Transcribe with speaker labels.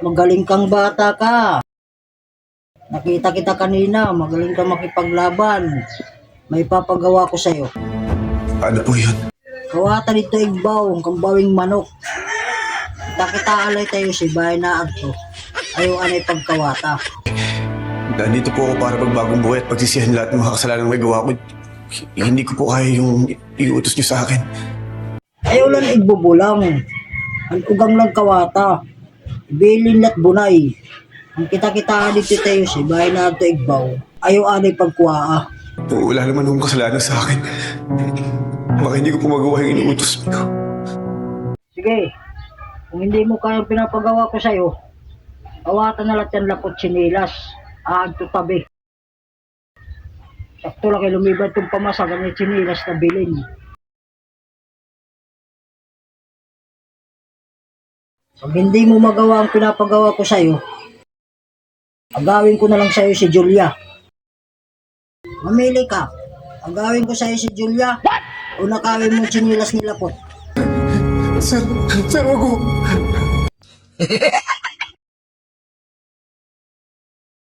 Speaker 1: Magaling kang bata ka. Nakita kita kanina, magaling kang makipaglaban. May papagawa ko sa'yo.
Speaker 2: Ano po yun?
Speaker 1: Kawata dito igbaw, ang kambawing manok. Kita alay tayo si bahay na agto. Ayaw anay pagkawata.
Speaker 2: Nandito po ako para magbagong buhay at pagsisihan lahat ng mga kasalanan may gawa ko. Hindi ko po kaya yung iutos niyo sa akin.
Speaker 1: Ayaw lang igbubulang. Ang ugang lang kawata. Ibilin at bunay. Ang kita-kita dito tayo si bahay na agto igbaw. Ayaw anay pagkuwaa.
Speaker 2: Wala naman akong kasalanan sa akin. Baka hindi ko po magawa yung inuutos niyo.
Speaker 1: Sige, kung hindi mo kayang pinapagawa ko sa'yo, kawatan na lahat yan lapot sinilas. Aagto tabi. Sakto lang kay lumibad itong pamasagan ng sinilas na bilin. Pag hindi mo magawa ang pinapagawa ko sa'yo, agawin ko na lang sa'yo si Julia. Mamili ka. Agawin ko sa'yo si Julia o nakawin mo sinilas ni Lapot.
Speaker 2: Sir, wag ko.